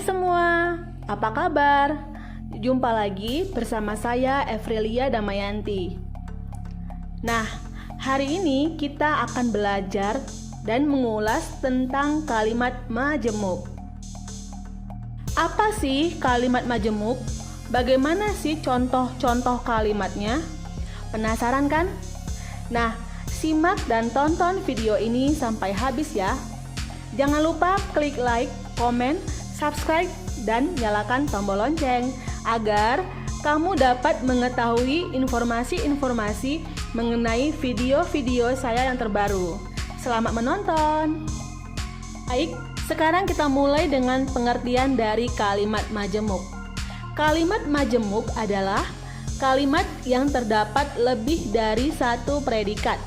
Hai semua, apa kabar? Jumpa lagi bersama saya Evrilia Damayanti. Nah, hari ini kita akan belajar dan mengulas tentang kalimat majemuk. Apa sih kalimat majemuk? Bagaimana sih contoh-contoh kalimatnya? Penasaran kan? Nah, simak dan tonton video ini sampai habis ya. Jangan lupa klik like, komen, subscribe, dan nyalakan tombol lonceng agar kamu dapat mengetahui informasi-informasi mengenai video-video saya yang terbaru. Selamat menonton. Baik, sekarang kita mulai dengan pengertian dari kalimat majemuk. Kalimat majemuk adalah kalimat yang terdapat lebih dari satu predikat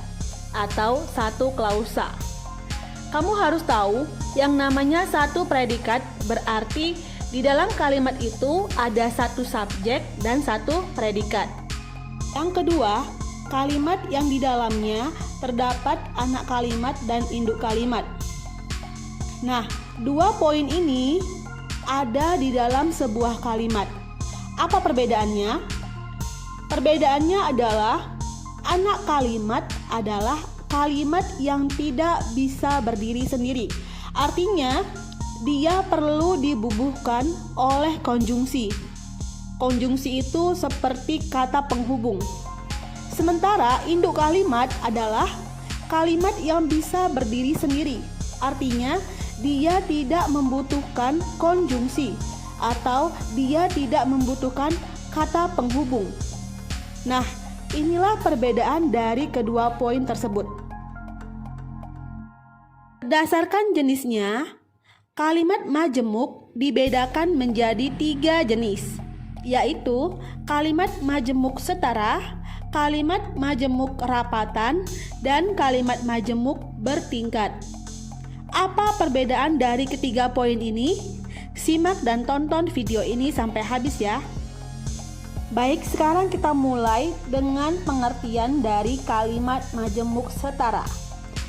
atau satu klausa. Kamu harus tahu yang namanya satu predikat berarti di dalam kalimat itu ada satu subjek dan satu predikat. Yang kedua, kalimat yang di dalamnya terdapat anak kalimat dan induk kalimat. Nah, dua poin ini ada di dalam sebuah kalimat. Apa perbedaannya? Perbedaannya adalah anak kalimat adalah kalimat yang tidak bisa berdiri sendiri. Artinya, dia perlu dibubuhkan oleh konjungsi. Konjungsi itu seperti kata penghubung. Sementara induk kalimat adalah kalimat yang bisa berdiri sendiri. Artinya, dia tidak membutuhkan konjungsi atau dia tidak membutuhkan kata penghubung. Nah, inilah perbedaan dari kedua poin tersebut. Berdasarkan jenisnya, kalimat majemuk dibedakan menjadi 3 jenis, yaitu kalimat majemuk setara, kalimat majemuk rapatan, dan kalimat majemuk bertingkat. Apa perbedaan dari ketiga poin ini? Simak dan tonton video ini sampai habis ya. Baik, sekarang kita mulai dengan pengertian dari kalimat majemuk setara.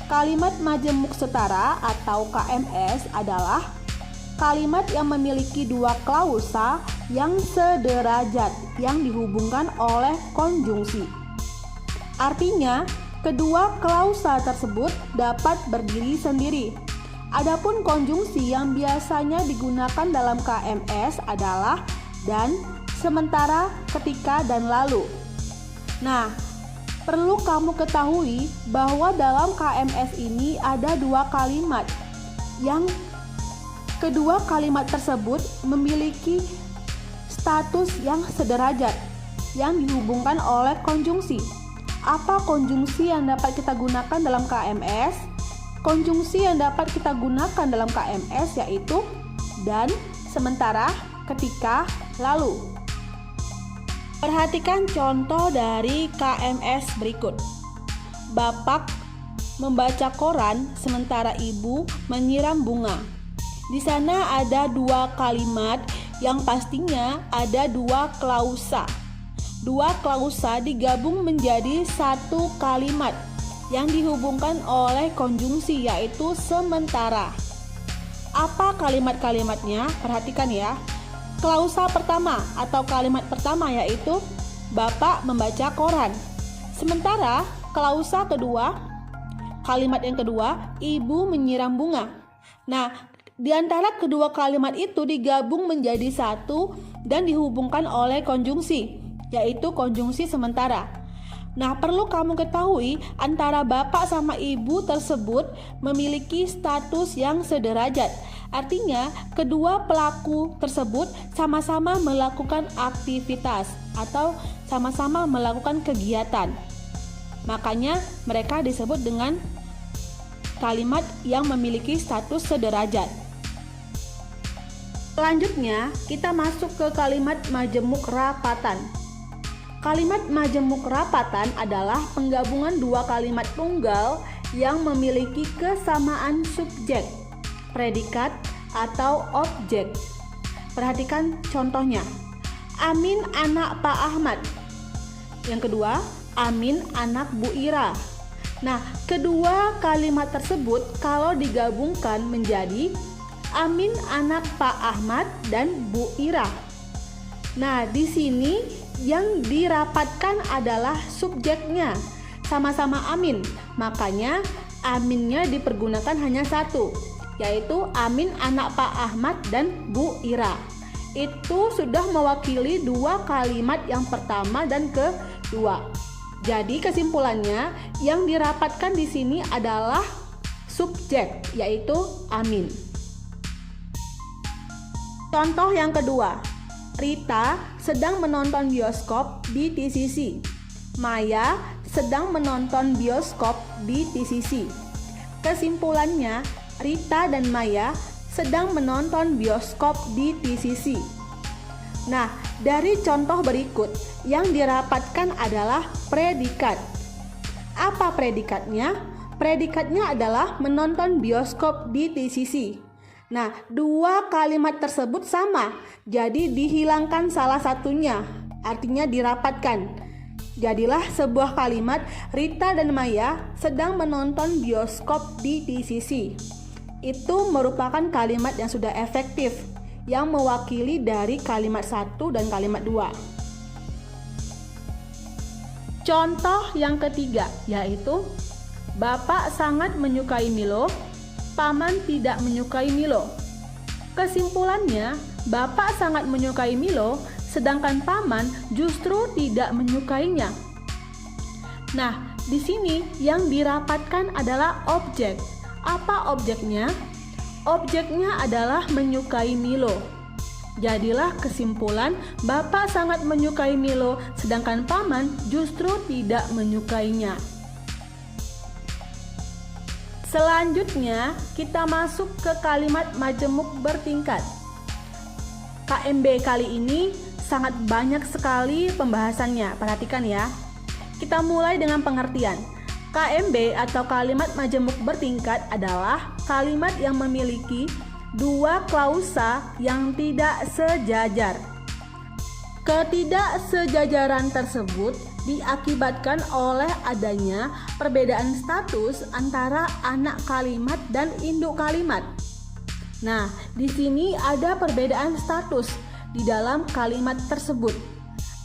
Kalimat majemuk setara atau KMS adalah kalimat yang memiliki dua klausa yang sederajat yang dihubungkan oleh konjungsi. Artinya, kedua klausa tersebut dapat berdiri sendiri. Adapun konjungsi yang biasanya digunakan dalam KMS adalah dan, sementara, ketika, dan lalu. Nah, perlu kamu ketahui bahwa dalam KMS ini ada dua kalimat yang kedua kalimat tersebut memiliki status yang sederajat yang dihubungkan oleh konjungsi. Apa konjungsi yang dapat kita gunakan dalam KMS? Konjungsi yang dapat kita gunakan dalam KMS yaitu dan, sementara, ketika, lalu. Perhatikan contoh dari KMS berikut. Bapak membaca koran sementara ibu menyiram bunga. Di sana ada dua kalimat yang pastinya ada dua klausa. Dua klausa digabung menjadi satu kalimat yang dihubungkan oleh konjungsi yaitu sementara. Apa kalimat-kalimatnya? Perhatikan ya. Klausa pertama atau kalimat pertama yaitu Bapak membaca koran. Sementara klausa kedua, kalimat yang kedua, Ibu menyiram bunga. Nah, di antara kedua kalimat itu digabung menjadi satu dan dihubungkan oleh konjungsi, yaitu konjungsi sementara. Nah, perlu kamu ketahui antara bapak sama ibu tersebut memiliki status yang sederajat. Artinya, kedua pelaku tersebut sama-sama melakukan aktivitas atau sama-sama melakukan kegiatan. Makanya, mereka disebut dengan kalimat yang memiliki status sederajat. Selanjutnya, kita masuk ke kalimat majemuk rapatan. Kalimat majemuk rapatan adalah penggabungan dua kalimat tunggal yang memiliki kesamaan subjek, predikat, atau objek. Perhatikan contohnya. Amin anak Pak Ahmad. Yang kedua, Amin anak Bu Ira. Nah, kedua kalimat tersebut kalau digabungkan menjadi Amin anak Pak Ahmad dan Bu Ira. Nah, di sini yang dirapatkan adalah subjeknya, sama-sama Amin. Makanya Aminnya dipergunakan hanya satu, yaitu Amin anak Pak Ahmad dan Bu Ira. Itu sudah mewakili dua kalimat yang pertama dan kedua. Jadi kesimpulannya yang dirapatkan di sini adalah subjek, yaitu Amin. Contoh yang kedua, Rita sedang menonton bioskop di TCC. Maya sedang menonton bioskop di TCC. Kesimpulannya, Rita dan Maya sedang menonton bioskop di TCC. Nah, dari contoh berikut yang dirapatkan adalah predikat. Apa predikatnya? Predikatnya adalah menonton bioskop di TCC. Nah, dua kalimat tersebut sama, jadi dihilangkan salah satunya, artinya dirapatkan. Jadilah sebuah kalimat Rita dan Maya sedang menonton bioskop di TCC. Itu merupakan kalimat yang sudah efektif, yang mewakili dari kalimat 1 dan kalimat 2. Contoh yang ketiga yaitu Bapak sangat menyukai Milo, Paman tidak menyukai Milo. Kesimpulannya, Bapak sangat menyukai Milo, sedangkan Paman justru tidak menyukainya. Nah, di sini yang dirapatkan adalah objek. Apa objeknya? Objeknya adalah menyukai Milo. Jadilah kesimpulan, Bapak sangat menyukai Milo, sedangkan Paman justru tidak menyukainya. Selanjutnya, kita masuk ke kalimat majemuk bertingkat. KMB kali ini sangat banyak sekali pembahasannya. Perhatikan ya. Kita mulai dengan pengertian. KMB atau kalimat majemuk bertingkat adalah kalimat yang memiliki dua klausa yang tidak sejajar. Ketidaksejajaran tersebut diakibatkan oleh adanya perbedaan status antara anak kalimat dan induk kalimat. Nah, di sini ada perbedaan status di dalam kalimat tersebut.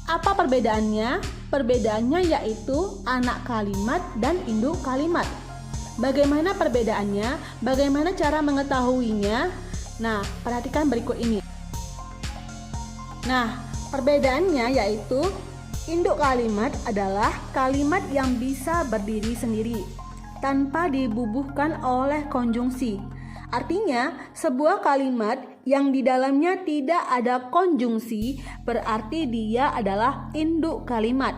Apa perbedaannya? Perbedaannya yaitu anak kalimat dan induk kalimat. Bagaimana perbedaannya? Bagaimana cara mengetahuinya? Nah, perhatikan berikut ini. Nah, perbedaannya yaitu induk kalimat adalah kalimat yang bisa berdiri sendiri tanpa dibubuhkan oleh konjungsi. Artinya, sebuah kalimat yang di dalamnya tidak ada konjungsi berarti dia adalah induk kalimat.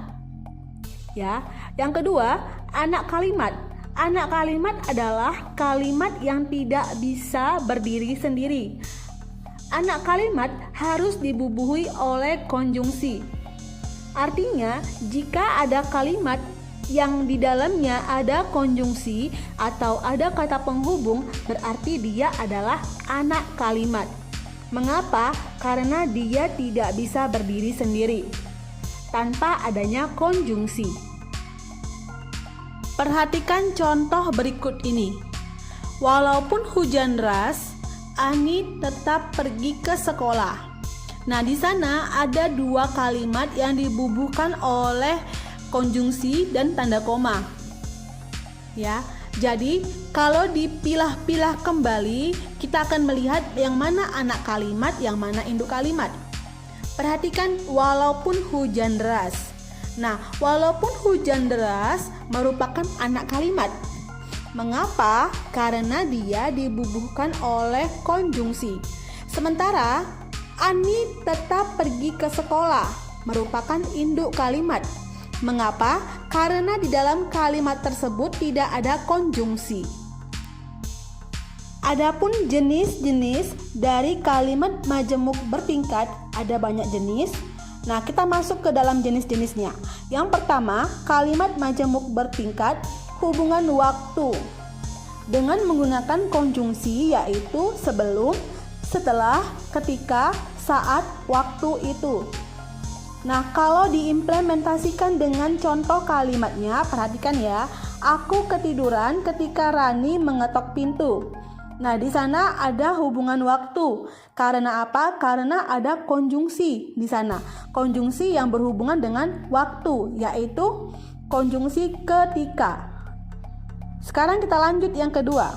Ya, yang kedua, anak kalimat. Anak kalimat adalah kalimat yang tidak bisa berdiri sendiri. Anak kalimat harus dibubuhi oleh konjungsi. Artinya, jika ada kalimat yang di dalamnya ada konjungsi atau ada kata penghubung, berarti dia adalah anak kalimat. Mengapa? Karena dia tidak bisa berdiri sendiri tanpa adanya konjungsi. Perhatikan contoh berikut ini. Walaupun hujan deras, Ani tetap pergi ke sekolah. Nah, di sana ada dua kalimat yang dibubuhkan oleh konjungsi dan tanda koma. Ya, jadi kalau dipilah-pilah kembali, kita akan melihat yang mana anak kalimat, yang mana induk kalimat. Perhatikan walaupun hujan deras. Nah, walaupun hujan deras merupakan anak kalimat. Mengapa? Karena dia dibubuhkan oleh konjungsi. Sementara Ani tetap pergi ke sekolah merupakan induk kalimat. Mengapa? Karena di dalam kalimat tersebut tidak ada konjungsi. Adapun jenis-jenis dari kalimat majemuk bertingkat ada banyak jenis. Nah, kita masuk ke dalam jenis-jenisnya. Yang pertama, kalimat majemuk bertingkat hubungan waktu dengan menggunakan konjungsi, yaitu sebelum, setelah, ketika, saat, waktu itu. Nah, kalau diimplementasikan dengan contoh kalimatnya, perhatikan ya. Aku ketiduran ketika Rani mengetok pintu. Nah, di sana ada hubungan waktu. Karena apa? Karena ada konjungsi di sana. Konjungsi yang berhubungan dengan waktu, yaitu konjungsi ketika. Sekarang kita lanjut yang kedua.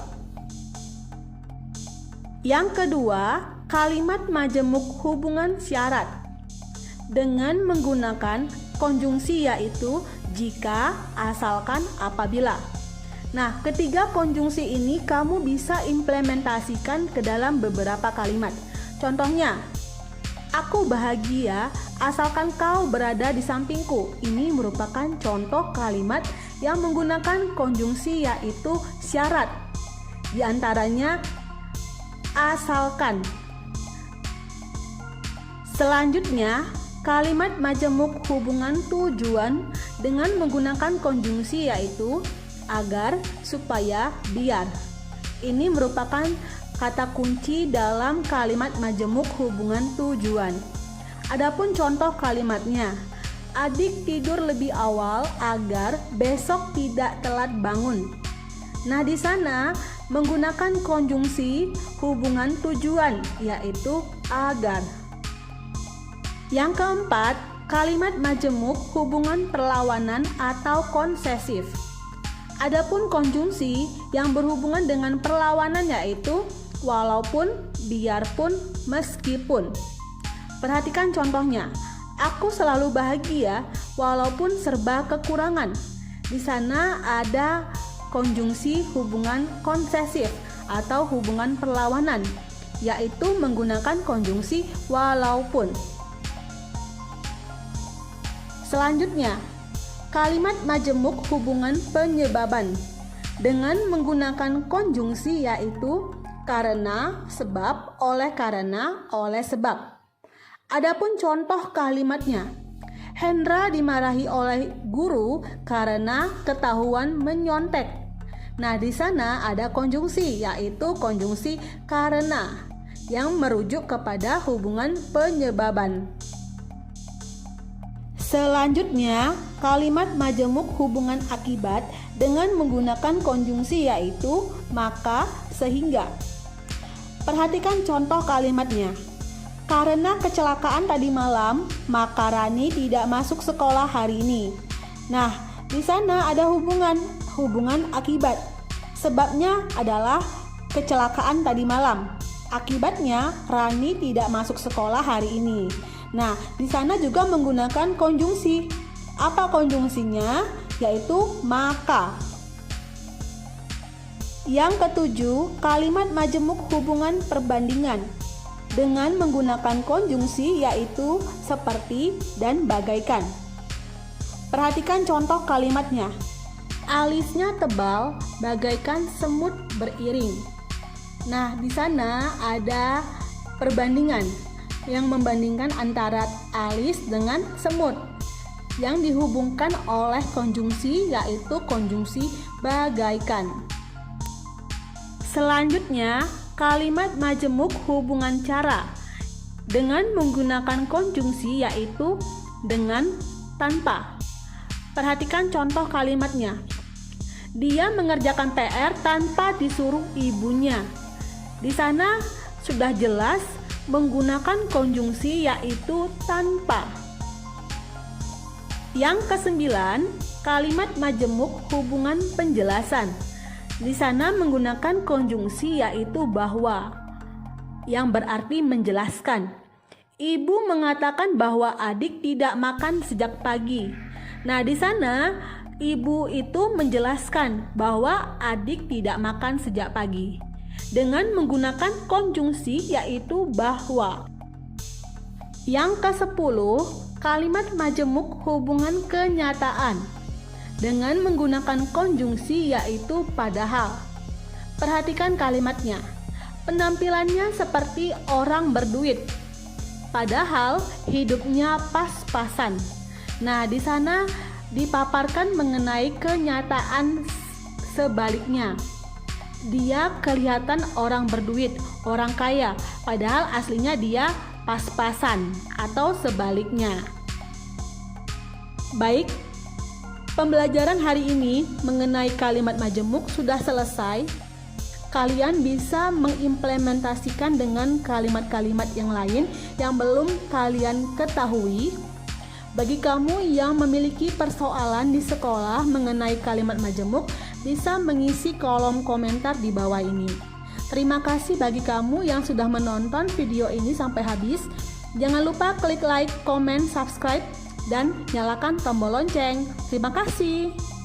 Yang kedua, kalimat majemuk hubungan syarat dengan menggunakan konjungsi, yaitu jika, asalkan, apabila. Nah, ketiga konjungsi ini kamu bisa implementasikan ke dalam beberapa kalimat. Contohnya, aku bahagia asalkan kau berada di sampingku. Ini merupakan contoh kalimat yang menggunakan konjungsi, yaitu syarat. Di antaranya asalkan. Selanjutnya, kalimat majemuk hubungan tujuan dengan menggunakan konjungsi, yaitu agar, supaya, biar. Ini merupakan kata kunci dalam kalimat majemuk hubungan tujuan. Adapun contoh kalimatnya, adik tidur lebih awal agar besok tidak telat bangun. Nah, di sana menggunakan konjungsi hubungan tujuan, yaitu agar. Yang keempat, kalimat majemuk hubungan perlawanan atau konsesif. Adapun konjungsi yang berhubungan dengan perlawanan, yaitu walaupun, biarpun, meskipun. Perhatikan contohnya. Aku selalu bahagia walaupun serba kekurangan. Di sana ada konjungsi hubungan konsesif atau hubungan perlawanan, yaitu menggunakan konjungsi walaupun. Selanjutnya, kalimat majemuk hubungan penyebaban dengan menggunakan konjungsi, yaitu karena, sebab, oleh karena, oleh sebab. Adapun contoh kalimatnya, Hendra dimarahi oleh guru karena ketahuan menyontek. Nah, di sana ada konjungsi, yaitu konjungsi karena yang merujuk kepada hubungan penyebaban. Selanjutnya, kalimat majemuk hubungan akibat dengan menggunakan konjungsi, yaitu maka, sehingga. Perhatikan contoh kalimatnya. Karena kecelakaan tadi malam, maka Rani tidak masuk sekolah hari ini. Nah, di sana ada hubungan akibat. Sebabnya adalah kecelakaan tadi malam. Akibatnya Rani tidak masuk sekolah hari ini. Nah, di sana juga menggunakan konjungsi. Apa konjungsinya? Yaitu maka. Yang ketujuh, kalimat majemuk hubungan perbandingan dengan menggunakan konjungsi, yaitu seperti dan bagaikan. Perhatikan contoh kalimatnya. Alisnya tebal bagaikan semut beriring. Nah, di sana ada perbandingan yang membandingkan antara alis dengan semut yang dihubungkan oleh konjungsi, yaitu konjungsi bagaikan. Selanjutnya, kalimat majemuk hubungan cara dengan menggunakan konjungsi, yaitu dengan, tanpa. Perhatikan contoh kalimatnya. Dia mengerjakan PR tanpa disuruh ibunya. Di sana sudah jelas menggunakan konjungsi, yaitu tanpa. Yang kesembilan, kalimat majemuk hubungan penjelasan. Di sana menggunakan konjungsi, yaitu bahwa, yang berarti menjelaskan. Ibu mengatakan bahwa adik tidak makan sejak pagi. Nah, di sana ibu itu menjelaskan bahwa adik tidak makan sejak pagi dengan menggunakan konjungsi, yaitu bahwa. Yang ke-10, kalimat majemuk hubungan kenyataan dengan menggunakan konjungsi, yaitu padahal. Perhatikan kalimatnya. Penampilannya seperti orang berduit, padahal hidupnya pas-pasan. Nah, di sana dipaparkan mengenai kenyataan sebaliknya. Dia kelihatan orang berduit, orang kaya, padahal aslinya dia pas-pasan atau sebaliknya. Baik, pembelajaran hari ini mengenai kalimat majemuk sudah selesai. kalian bisa mengimplementasikan dengan kalimat-kalimat yang lain yang belum kalian ketahui. Bagi kamu yang memiliki persoalan di sekolah mengenai kalimat majemuk, bisa mengisi kolom komentar di bawah ini. Terima kasih bagi kamu yang sudah menonton video ini sampai habis. Jangan lupa klik like, komen, subscribe, dan nyalakan tombol lonceng. Terima kasih.